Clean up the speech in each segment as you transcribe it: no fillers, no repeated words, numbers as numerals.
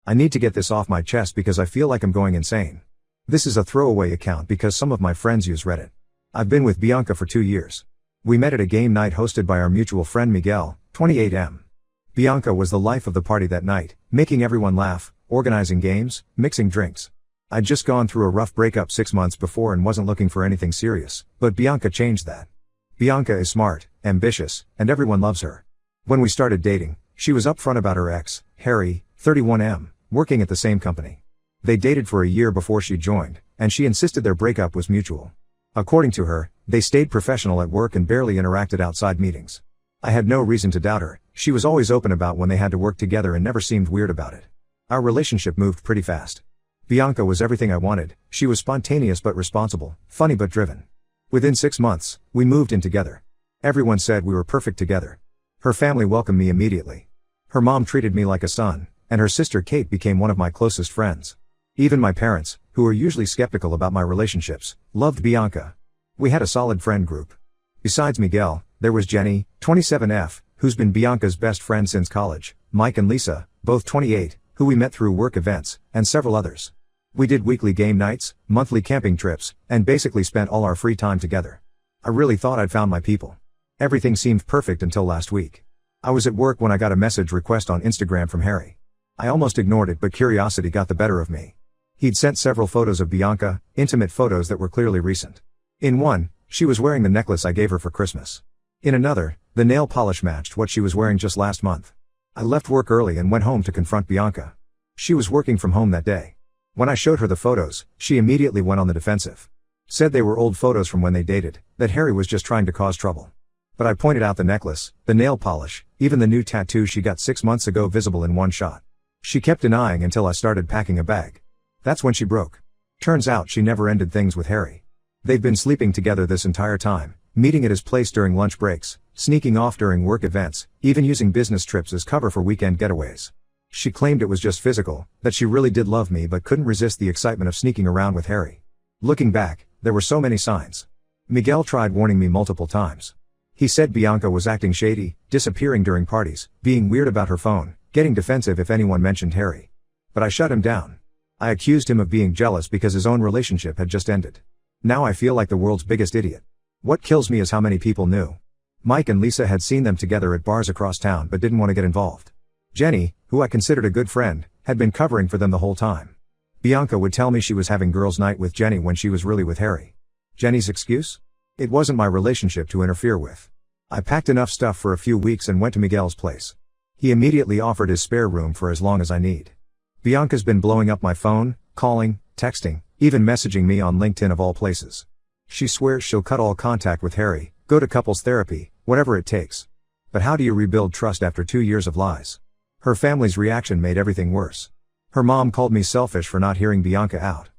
I need to get this off my chest because I feel like I'm going insane. This is a throwaway account because some of my friends use Reddit. I've been with Bianca for 2 years. We met at a game night hosted by our mutual friend Miguel, 28M. Bianca was the life of the party that night, making everyone laugh, organizing games, mixing drinks. I'd just gone through a rough breakup 6 months before and wasn't looking for anything serious, but Bianca changed that. Bianca is smart, ambitious, and everyone loves her. When we started dating, she was upfront about her ex, Harry, 31M, working at the same company. They dated for a year before she joined, and she insisted their breakup was mutual. According to her, they stayed professional at work and barely interacted outside meetings. I had no reason to doubt her. She was always open about when they had to work together and never seemed weird about it. Our relationship moved pretty fast. Bianca was everything I wanted. She was spontaneous but responsible, funny but driven. Within 6 months, we moved in together. Everyone said we were perfect together. Her family welcomed me immediately. Her mom treated me like a son, and her sister Kate became one of my closest friends. Even my parents, who are usually skeptical about my relationships, loved Bianca. We had a solid friend group. Besides Miguel, there was Jenny, 27F, who's been Bianca's best friend since college, Mike and Lisa, both 28, who we met through work events, and several others. We did weekly game nights, monthly camping trips, and basically spent all our free time together. I really thought I'd found my people. Everything seemed perfect until last week. I was at work when I got a message request on Instagram from Harry. I almost ignored it, but curiosity got the better of me. He'd sent several photos of Bianca, intimate photos that were clearly recent. In one, she was wearing the necklace I gave her for Christmas. In another, the nail polish matched what she was wearing just last month. I left work early and went home to confront Bianca. She was working from home that day. When I showed her the photos, she immediately went on the defensive. Said they were old photos from when they dated, that Harry was just trying to cause trouble. But I pointed out the necklace, the nail polish, even the new tattoo she got 6 months ago visible in one shot. She kept denying until I started packing a bag. That's when she broke. Turns out she never ended things with Harry. They'd been sleeping together this entire time, meeting at his place during lunch breaks, sneaking off during work events, even using business trips as cover for weekend getaways. She claimed it was just physical, that she really did love me but couldn't resist the excitement of sneaking around with Harry. Looking back, there were so many signs. Miguel tried warning me multiple times. He said Bianca was acting shady, disappearing during parties, being weird about her phone, getting defensive if anyone mentioned Harry. But I shut him down. I accused him of being jealous because his own relationship had just ended. Now I feel like the world's biggest idiot. What kills me is how many people knew. Mike and Lisa had seen them together at bars across town but didn't want to get involved. Jenny, who I considered a good friend, had been covering for them the whole time. Bianca would tell me she was having girls' night with Jenny when she was really with Harry. Jenny's excuse? It wasn't my relationship to interfere with. I packed enough stuff for a few weeks and went to Miguel's place. He immediately offered his spare room for as long as I need. Bianca's been blowing up my phone, calling, texting, even messaging me on LinkedIn of all places. She swears she'll cut all contact with Harry, go to couples therapy, whatever it takes. But how do you rebuild trust after 2 years of lies? Her family's reaction made everything worse. Her mom called me selfish for not hearing Bianca out.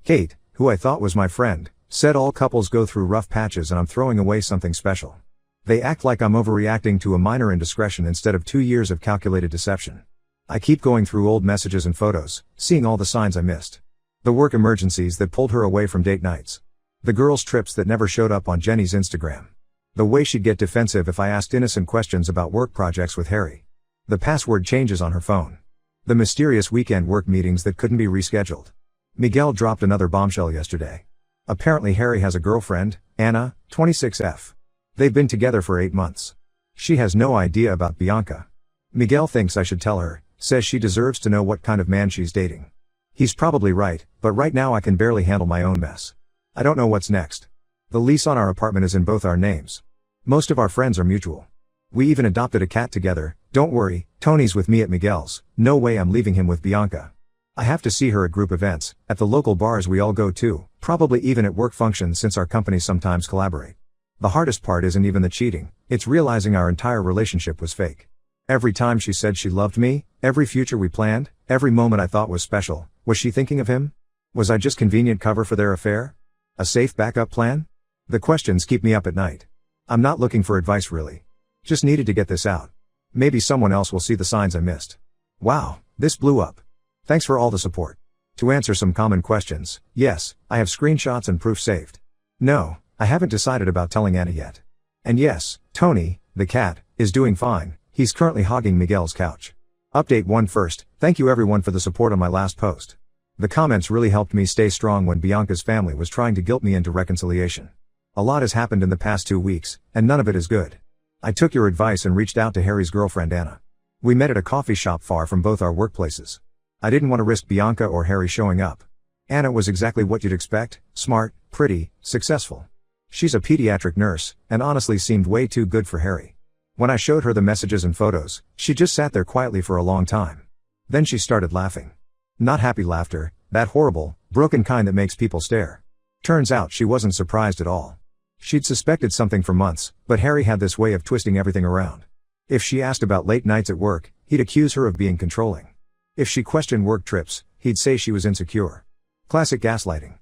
Kate, who I thought was my friend, said all couples go through rough patches and I'm throwing away something special. They act like I'm overreacting to a minor indiscretion instead of 2 years of calculated deception. I keep going through old messages and photos, seeing all the signs I missed. The work emergencies that pulled her away from date nights. The girls' trips that never showed up on Jenny's Instagram. The way she'd get defensive if I asked innocent questions about work projects with Harry. The password changes on her phone. The mysterious weekend work meetings that couldn't be rescheduled. Miguel dropped another bombshell yesterday. Apparently Harry has a girlfriend, Anna, 26F. They've been together for 8 months. She has no idea about Bianca. Miguel thinks I should tell her, says she deserves to know what kind of man she's dating. He's probably right, but right now I can barely handle my own mess. I don't know what's next. The lease on our apartment is in both our names. Most of our friends are mutual. We even adopted a cat together. Don't worry, Tony's with me at Miguel's. No way I'm leaving him with Bianca. I have to see her at group events, at the local bars we all go to, probably even at work functions since our companies sometimes collaborate. The hardest part isn't even the cheating, it's realizing our entire relationship was fake. Every time she said she loved me, every future we planned, every moment I thought was special, was she thinking of him? Was I just convenient cover for their affair? A safe backup plan? The questions keep me up at night. I'm not looking for advice really. Just needed to get this out. Maybe someone else will see the signs I missed. Wow, this blew up. Thanks for all the support. To answer some common questions, yes, I have screenshots and proof saved. No, I haven't decided about telling Anna yet. And yes, Tony, the cat, is doing fine. He's currently hogging Miguel's couch. Update 1 first, thank you everyone for the support on my last post. The comments really helped me stay strong when Bianca's family was trying to guilt me into reconciliation. A lot has happened in the past 2 weeks, and none of it is good. I took your advice and reached out to Harry's girlfriend Anna. We met at a coffee shop far from both our workplaces. I didn't want to risk Bianca or Harry showing up. Anna was exactly what you'd expect, smart, pretty, successful. She's a pediatric nurse, and honestly seemed way too good for Harry. When I showed her the messages and photos, she just sat there quietly for a long time. Then she started laughing. Not happy laughter, that horrible, broken kind that makes people stare. Turns out she wasn't surprised at all. She'd suspected something for months, but Harry had this way of twisting everything around. If she asked about late nights at work, he'd accuse her of being controlling. If she questioned work trips, he'd say she was insecure. Classic gaslighting.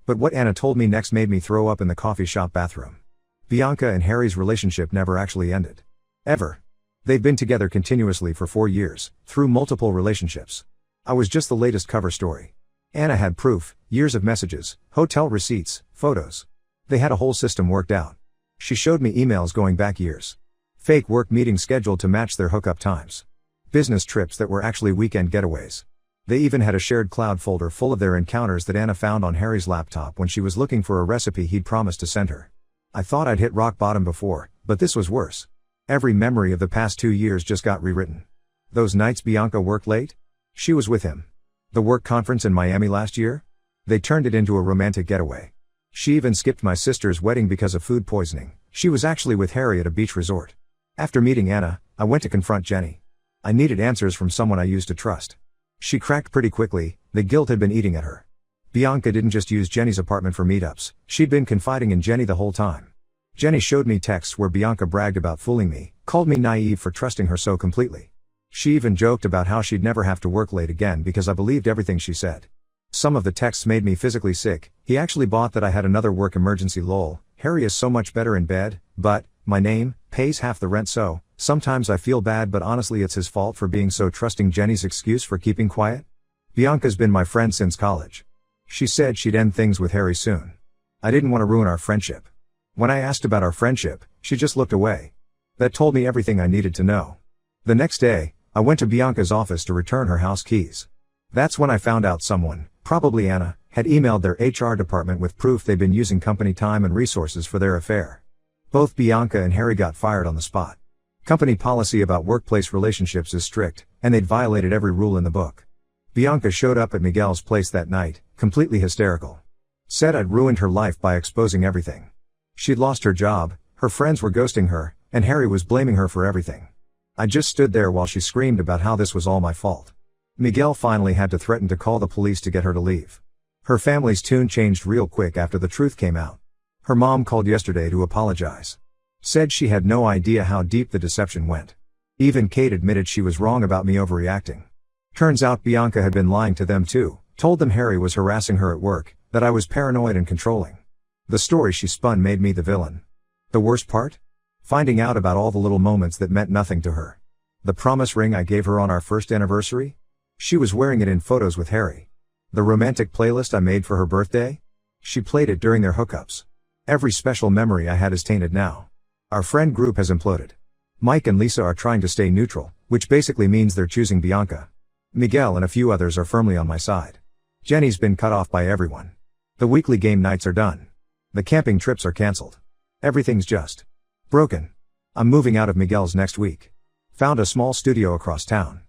But what Anna told me next made me throw up in the coffee shop bathroom. Bianca and Harry's relationship never actually ended. Ever. They've been together continuously for 4 years, through multiple relationships. I was just the latest cover story. Anna had proof, years of messages, hotel receipts, photos. They had a whole system worked out. She showed me emails going back years. Fake work meetings scheduled to match their hookup times. Business trips that were actually weekend getaways. They even had a shared cloud folder full of their encounters that Anna found on Harry's laptop when she was looking for a recipe he'd promised to send her. I thought I'd hit rock bottom before, but this was worse. Every memory of the past 2 years just got rewritten. Those nights Bianca worked late? She was with him. The work conference in Miami last year? They turned it into a romantic getaway. She even skipped my sister's wedding because of food poisoning. She was actually with Harry at a beach resort. After meeting Anna, I went to confront Jenny. I needed answers from someone I used to trust. She cracked pretty quickly, the guilt had been eating at her. Bianca didn't just use Jenny's apartment for meetups, she'd been confiding in Jenny the whole time. Jenny showed me texts where Bianca bragged about fooling me, called me naive for trusting her so completely. She even joked about how she'd never have to work late again because I believed everything she said. Some of the texts made me physically sick. He actually bought that I had another work emergency lol. Harry is so much better in bed, but my name pays half the rent, so sometimes I feel bad, but honestly it's his fault for being so trusting. Jenny's excuse for keeping quiet? Bianca's been my friend since college. She said she'd end things with Harry soon. I didn't want to ruin our friendship. When I asked about our friendship, she just looked away. That told me everything I needed to know. The next day, I went to Bianca's office to return her house keys. That's when I found out someone, probably Anna, had emailed their HR department with proof they'd been using company time and resources for their affair. Both Bianca and Harry got fired on the spot. Company policy about workplace relationships is strict, and they'd violated every rule in the book. Bianca showed up at Miguel's place that night, completely hysterical. Said I'd ruined her life by exposing everything. She'd lost her job, her friends were ghosting her, and Harry was blaming her for everything. I just stood there while she screamed about how this was all my fault. Miguel finally had to threaten to call the police to get her to leave. Her family's tune changed real quick after the truth came out. Her mom called yesterday to apologize. Said she had no idea how deep the deception went. Even Kate admitted she was wrong about me overreacting. Turns out Bianca had been lying to them too, told them Harry was harassing her at work, that I was paranoid and controlling. The story she spun made me the villain. The worst part? Finding out about all the little moments that meant nothing to her. The promise ring I gave her on our first anniversary? She was wearing it in photos with Harry. The romantic playlist I made for her birthday? She played it during their hookups. Every special memory I had is tainted now. Our friend group has imploded. Mike and Lisa are trying to stay neutral, which basically means they're choosing Bianca. Miguel and a few others are firmly on my side. Jenny's been cut off by everyone. The weekly game nights are done. The camping trips are cancelled. Everything's just broken. I'm moving out of Miguel's next week. Found a small studio across town.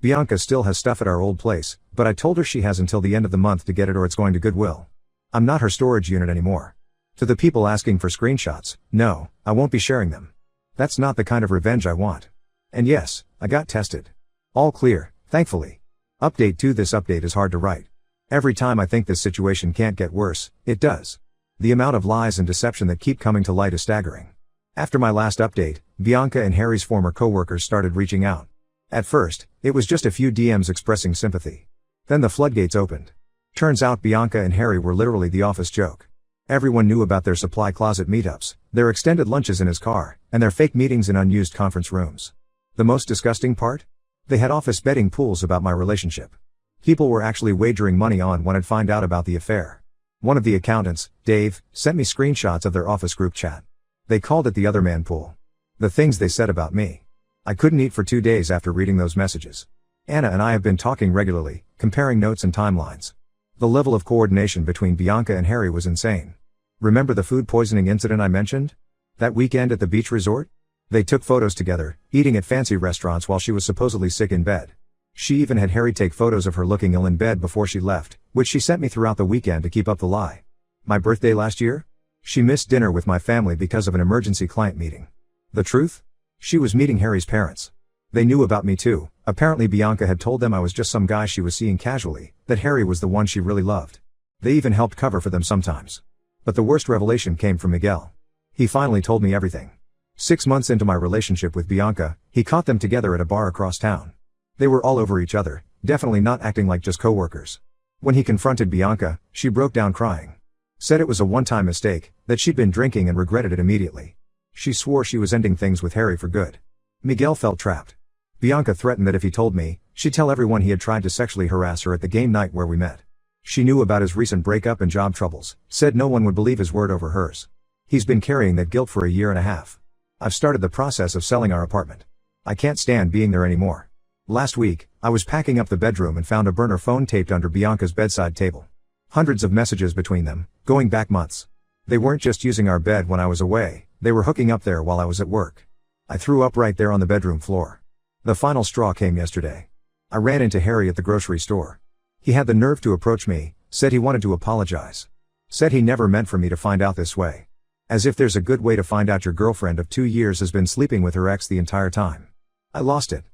Bianca still has stuff at our old place, but I told her she has until the end of the month to get it or it's going to Goodwill. I'm not her storage unit anymore. To the people asking for screenshots, no, I won't be sharing them. That's not the kind of revenge I want. And yes, I got tested. All clear, thankfully. Update 2. This update is hard to write. Every time I think this situation can't get worse, it does. The amount of lies and deception that keep coming to light is staggering. After my last update, Bianca and Harry's former coworkers started reaching out. At first, it was just a few DMs expressing sympathy. Then the floodgates opened. Turns out Bianca and Harry were literally the office joke. Everyone knew about their supply closet meetups, their extended lunches in his car, and their fake meetings in unused conference rooms. The most disgusting part? They had office betting pools about my relationship. People were actually wagering money on when I'd find out about the affair. One of the accountants, Dave, sent me screenshots of their office group chat. They called it the other man pool. The things they said about me. I couldn't eat for 2 days after reading those messages. Anna and I have been talking regularly, comparing notes and timelines. The level of coordination between Bianca and Harry was insane. Remember the food poisoning incident I mentioned? That weekend at the beach resort? They took photos together, eating at fancy restaurants while she was supposedly sick in bed. She even had Harry take photos of her looking ill in bed before she left, which she sent me throughout the weekend to keep up the lie. My birthday last year? She missed dinner with my family because of an emergency client meeting. The truth? She was meeting Harry's parents. They knew about me too. Apparently Bianca had told them I was just some guy she was seeing casually, that Harry was the one she really loved. They even helped cover for them sometimes. But the worst revelation came from Miguel. He finally told me everything. 6 months into my relationship with Bianca, he caught them together at a bar across town. They were all over each other, definitely not acting like just co-workers. When he confronted Bianca, she broke down crying. Said it was a one-time mistake, that she'd been drinking and regretted it immediately. She swore she was ending things with Harry for good. Miguel felt trapped. Bianca threatened that if he told me, she'd tell everyone he had tried to sexually harass her at the game night where we met. She knew about his recent breakup and job troubles, said no one would believe his word over hers. He's been carrying that guilt for a year and a half. I've started the process of selling our apartment. I can't stand being there anymore. Last week, I was packing up the bedroom and found a burner phone taped under Bianca's bedside table. Hundreds of messages between them, going back months. They weren't just using our bed when I was away, they were hooking up there while I was at work. I threw up right there on the bedroom floor. The final straw came yesterday. I ran into Harry at the grocery store. He had the nerve to approach me, said he wanted to apologize. Said he never meant for me to find out this way. As if there's a good way to find out your girlfriend of 2 years has been sleeping with her ex the entire time. I lost it.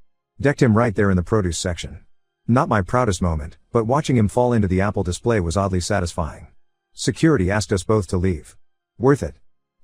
Decked him right there in the produce section. Not my proudest moment, but watching him fall into the Apple display was oddly satisfying. Security asked us both to leave. Worth it.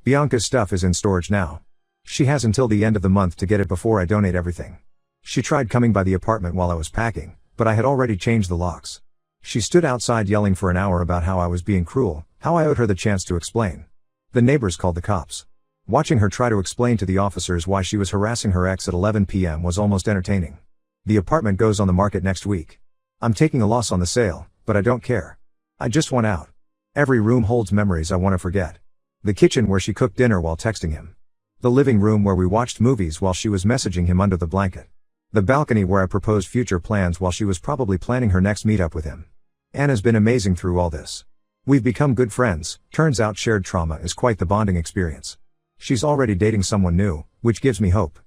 Bianca's stuff is in storage now. She has until the end of the month to get it before I donate everything. She tried coming by the apartment while I was packing, but I had already changed the locks. She stood outside yelling for an hour about how I was being cruel, how I owed her the chance to explain. The neighbors called the cops. Watching her try to explain to the officers why she was harassing her ex at 11 p.m. was almost entertaining. The apartment goes on the market next week. I'm taking a loss on the sale, but I don't care. I just want out. Every room holds memories I want to forget. The kitchen where she cooked dinner while texting him. The living room where we watched movies while she was messaging him under the blanket. The balcony where I proposed future plans while she was probably planning her next meetup with him. Anna's been amazing through all this. We've become good friends. Turns out shared trauma is quite the bonding experience. She's already dating someone new, which gives me hope.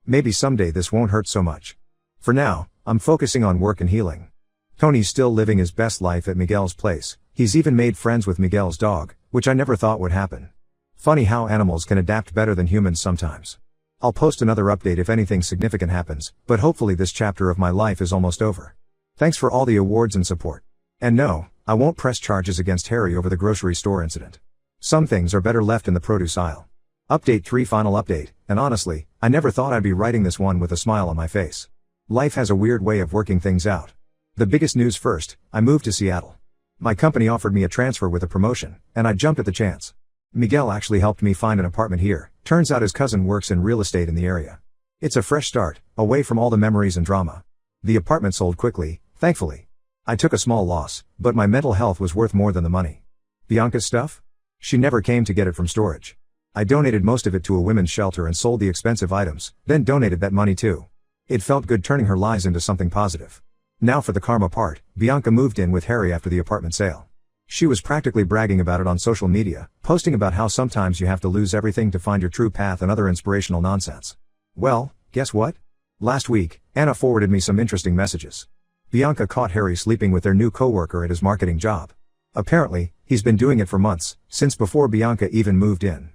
Maybe someday this won't hurt so much. For now, I'm focusing on work and healing. Tony's still living his best life at Miguel's place. He's even made friends with Miguel's dog, which I never thought would happen. Funny how animals can adapt better than humans sometimes. I'll post another update if anything significant happens, but hopefully this chapter of my life is almost over. Thanks for all the awards and support. And no, I won't press charges against Harry over the grocery store incident. Some things are better left in the produce aisle. Update 3 final update, and honestly, I never thought I'd be writing this one with a smile on my face. Life has a weird way of working things out. The biggest news first, I moved to Seattle. My company offered me a transfer with a promotion, and I jumped at the chance. Miguel actually helped me find an apartment here. Turns out his cousin works in real estate in the area. It's a fresh start, away from all the memories and drama. The apartment sold quickly, thankfully. I took a small loss, but my mental health was worth more than the money. Bianca's stuff? She never came to get it from storage. I donated most of it to a women's shelter and sold the expensive items, then donated that money too. It felt good turning her lies into something positive. Now for the karma part, Bianca moved in with Harry after the apartment sale. She was practically bragging about it on social media, posting about how sometimes you have to lose everything to find your true path and other inspirational nonsense. Well, guess what? Last week, Anna forwarded me some interesting messages. Bianca caught Harry sleeping with their new coworker at his marketing job. Apparently, he's been doing it for months, since before Bianca even moved in.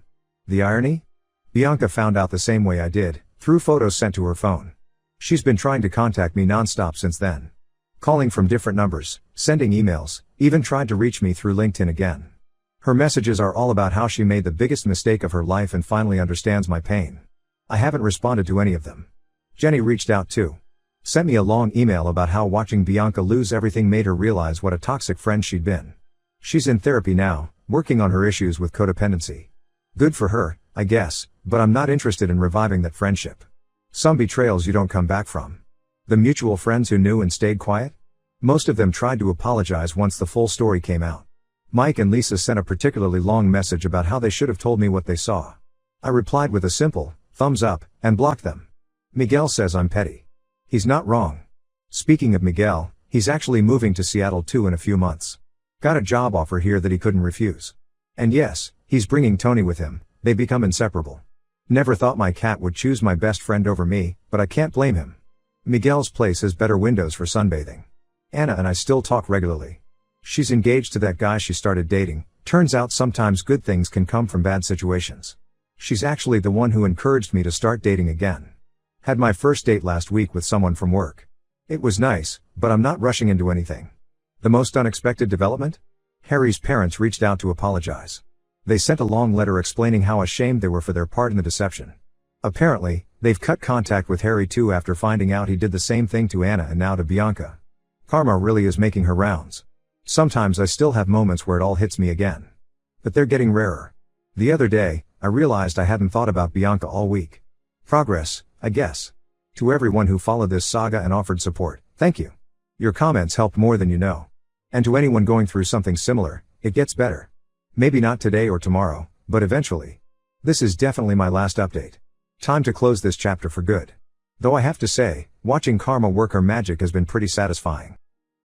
The irony? Bianca found out the same way I did, through photos sent to her phone. She's been trying to contact me non-stop since then. Calling from different numbers, sending emails, even tried to reach me through LinkedIn again. Her messages are all about how she made the biggest mistake of her life and finally understands my pain. I haven't responded to any of them. Jenny reached out too. Sent me a long email about how watching Bianca lose everything made her realize what a toxic friend she'd been. She's in therapy now, working on her issues with codependency. Good for her, I guess, but I'm not interested in reviving that friendship. Some betrayals you don't come back from. The mutual friends who knew and stayed quiet? Most of them tried to apologize once the full story came out. Mike and Lisa sent a particularly long message about how they should have told me what they saw. I replied with a simple, thumbs up, and blocked them. Miguel says I'm petty. He's not wrong. Speaking of Miguel, he's actually moving to Seattle too in a few months. Got a job offer here that he couldn't refuse. And yes, he's bringing Tony with him, they become inseparable. Never thought my cat would choose my best friend over me, but I can't blame him. Miguel's place has better windows for sunbathing. Anna and I still talk regularly. She's engaged to that guy she started dating. Turns out sometimes good things can come from bad situations. She's actually the one who encouraged me to start dating again. Had my first date last week with someone from work. It was nice, but I'm not rushing into anything. The most unexpected development? Harry's parents reached out to apologize. They sent a long letter explaining how ashamed they were for their part in the deception. Apparently, they've cut contact with Harry too after finding out he did the same thing to Anna and now to Bianca. Karma really is making her rounds. Sometimes I still have moments where it all hits me again. But they're getting rarer. The other day, I realized I hadn't thought about Bianca all week. Progress, I guess. To everyone who followed this saga and offered support, thank you. Your comments helped more than you know. And to anyone going through something similar, it gets better. Maybe not today or tomorrow, but eventually. This is definitely my last update. Time to close this chapter for good. Though I have to say, watching Karma work her magic has been pretty satisfying.